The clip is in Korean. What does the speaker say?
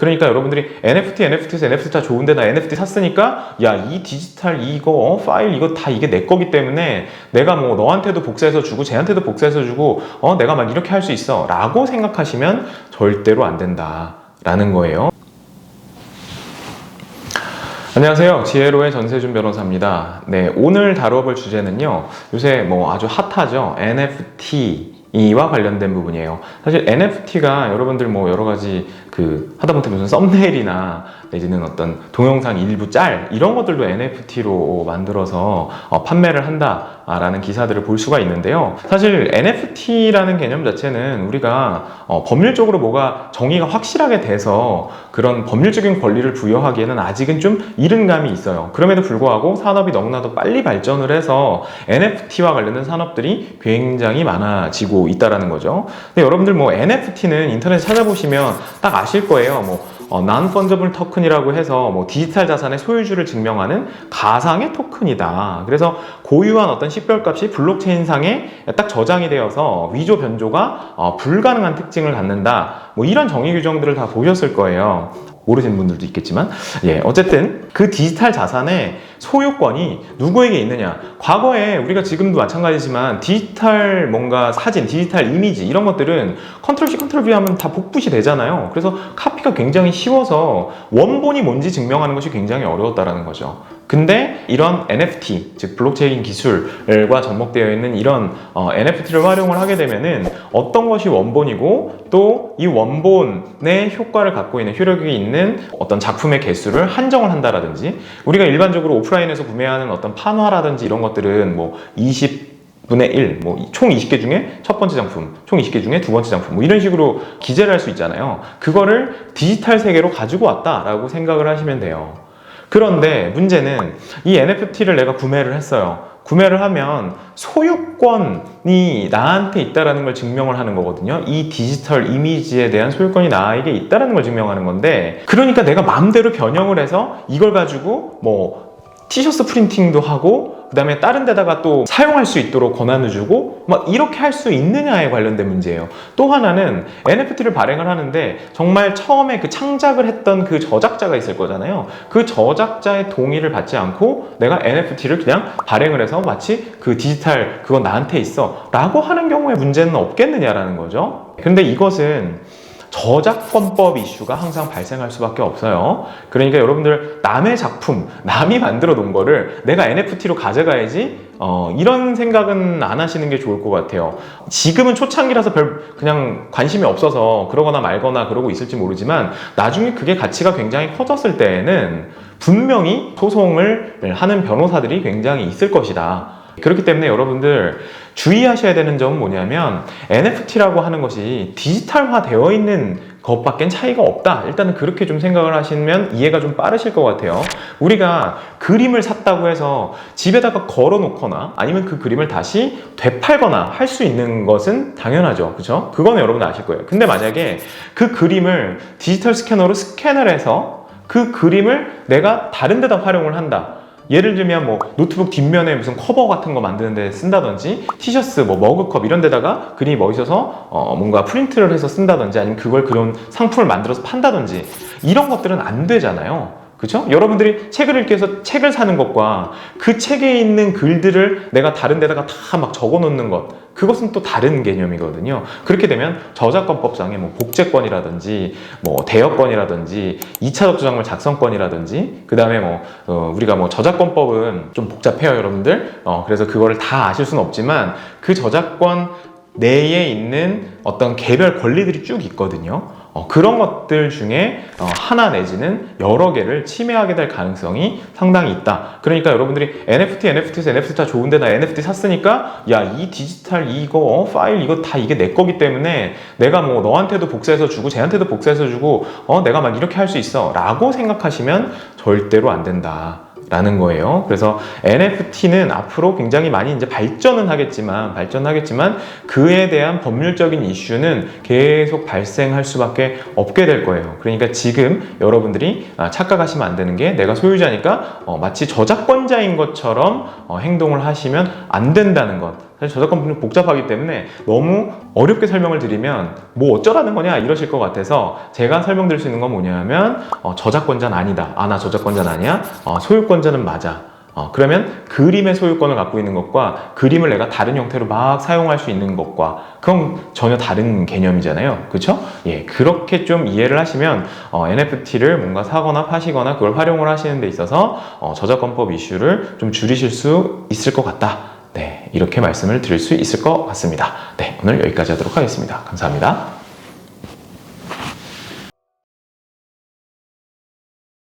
그러니까 여러분들이 NFT에서 NFT 다 좋은데 나 NFT 샀으니까 야, 이 디지털 이거 파일 이거 다 이게 내 거기 때문에 내가 뭐 너한테도 복사해서 주고 쟤한테도 복사해서 주고 내가 막 이렇게 할 수 있어 라고 생각하시면 절대로 안 된다 라는 거예요. 안녕하세요. 지혜로의 전세준 변호사입니다. 네, 오늘 다뤄볼 주제는요, 요새 뭐 아주 핫하죠. NFT와 관련된 부분이에요. 사실 NFT가 여러분들 뭐 여러 가지 하다못해 무슨 썸네일이나 내지는 어떤 동영상 일부 짤 이런 것들도 NFT로 만들어서 판매를 한다라는 기사들을 볼 수가 있는데요. 사실 NFT라는 개념 자체는 우리가 법률적으로 뭐가 정의가 확실하게 돼서 그런 법률적인 권리를 부여하기에는 아직은 좀 이른 감이 있어요. 그럼에도 불구하고 산업이 너무나도 빨리 발전을 해서 NFT와 관련된 산업들이 굉장히 많아지고 있다는 거죠. 근데 여러분들 뭐 NFT는 인터넷에 찾아보시면 딱 아실 거예요. Non-Fungible Token이라고 해서 디지털 자산의 소유주를 증명하는 가상의 토큰이다. 그래서 고유한 어떤 식별값이 블록체인상에 딱 저장이 되어서 위조 변조가 불가능한 특징을 갖는다. 이런 정의 규정들을 다 보셨을 거예요. 모르시는 분들도 있겠지만, 어쨌든 그 디지털 자산의 소유권이 누구에게 있느냐. 과거에 우리가 지금도 마찬가지지만 디지털 뭔가 사진, 디지털 이미지 이런 것들은 컨트롤 C, 컨트롤 V 하면 다 복붙이 되잖아요. 그래서 카피가 굉장히 쉬워서 원본이 뭔지 증명하는 것이 굉장히 어려웠다라는 거죠. 근데 이런 NFT, 즉 블록체인 기술과 접목되어 있는 이런 NFT를 활용을 하게 되면은 어떤 것이 원본이고 또 이 원본의 효과를 갖고 있는 효력이 있는 어떤 작품의 개수를 한정을 한다라든지, 우리가 일반적으로 오프라인에서 구매하는 어떤 판화라든지 이런 것들은 20분의 1, 총 20개 중에 첫 번째 작품, 총 20개 중에 두 번째 작품, 이런 식으로 기재를 할 수 있잖아요. 그거를 디지털 세계로 가지고 왔다라고 생각을 하시면 돼요. 그런데 문제는 이 NFT를 내가 구매를 했어요. 구매를 하면 소유권이 나한테 있다라는 걸 증명을 하는 거거든요. 이 디지털 이미지에 대한 소유권이 나에게 있다라는 걸 증명하는 건데, 그러니까 내가 마음대로 변형을 해서 이걸 가지고 티셔츠 프린팅도 하고 그 다음에 다른 데다가 또 사용할 수 있도록 권한을 주고 이렇게 할 수 있느냐에 관련된 문제예요. 또 하나는 NFT를 발행을 하는데 정말 처음에 그 창작을 했던 그 저작자가 있을 거잖아요. 그 저작자의 동의를 받지 않고 내가 NFT를 그냥 발행을 해서 마치 그 디지털 그건 나한테 있어 라고 하는 경우에 문제는 없겠느냐라는 거죠. 근데 이것은 저작권법 이슈가 항상 발생할 수밖에 없어요. 그러니까 여러분들 남의 작품, 남이 만들어 놓은 거를 내가 NFT로 가져가야지 이런 생각은 안 하시는 게 좋을 것 같아요. 지금은 초창기라서 그냥 관심이 없어서 그러거나 말거나 그러고 있을지 모르지만 나중에 그게 가치가 굉장히 커졌을 때에는 분명히 소송을 하는 변호사들이 굉장히 있을 것이다. 그렇기 때문에 여러분들 주의하셔야 되는 점은 뭐냐면 NFT라고 하는 것이 디지털화 되어 있는 것밖엔 차이가 없다. 일단은 그렇게 좀 생각을 하시면 이해가 좀 빠르실 것 같아요. 우리가 그림을 샀다고 해서 집에다가 걸어 놓거나 아니면 그 그림을 다시 되팔거나 할 수 있는 것은 당연하죠. 그죠? 그거는 여러분 아실 거예요. 근데 만약에 그 그림을 디지털 스캐너로 스캔을 해서 그 그림을 내가 다른 데다 활용을 한다. 예를 들면 노트북 뒷면에 무슨 커버 같은 거 만드는 데 쓴다든지, 티셔츠, 머그컵 이런 데다가 그림이 멋있어서 뭔가 프린트를 해서 쓴다든지, 아니면 그걸 그런 상품을 만들어서 판다든지, 이런 것들은 안 되잖아요. 그렇죠? 여러분들이 책을 읽기 위해서 책을 사는 것과 그 책에 있는 글들을 내가 다른 데다가 다 막 적어 놓는 것, 그것은 또 다른 개념이거든요. 그렇게 되면 저작권법상의 복제권이라든지 대여권이라든지 2차적 저작물 작성권이라든지, 그 다음에 우리가 저작권법은 좀 복잡해요, 여러분들. 그래서 그거를 다 아실 수는 없지만 그 저작권 내에 있는 어떤 개별 권리들이 쭉 있거든요. 그런 것들 중에 하나 내지는 여러 개를 침해하게 될 가능성이 상당히 있다. 그러니까 여러분들이 NFT에서 NFT 다 좋은데 나 NFT 샀으니까 야, 이 디지털 이거 파일 이거 다 이게 내 거기 때문에 내가 너한테도 복사해서 주고 쟤한테도 복사해서 주고 내가 막 이렇게 할 수 있어 라고 생각하시면 절대로 안 된다 라는 거예요. 그래서 NFT는 앞으로 굉장히 많이 이제 발전은 하겠지만 그에 대한 법률적인 이슈는 계속 발생할 수밖에 없게 될 거예요. 그러니까 지금 여러분들이 착각하시면 안 되는 게, 내가 소유자니까 마치 저작권자인 것처럼 행동을 하시면 안 된다는 것. 사실 저작권법이 좀 복잡하기 때문에 너무 어렵게 설명을 드리면 뭐 어쩌라는 거냐 이러실 것 같아서 제가 설명드릴 수 있는 건 뭐냐면 저작권자는 아니다. 나 저작권자는 아니야. 소유권자는 맞아. 그러면 그림의 소유권을 갖고 있는 것과 그림을 내가 다른 형태로 막 사용할 수 있는 것과 그건 전혀 다른 개념이잖아요. 그렇죠? 예, 그렇게 좀 이해를 하시면 NFT를 뭔가 사거나 파시거나 그걸 활용을 하시는 데 있어서 저작권법 이슈를 좀 줄이실 수 있을 것 같다. 네, 이렇게 말씀을 드릴 수 있을 것 같습니다. 네, 오늘 여기까지 하도록 하겠습니다. 감사합니다.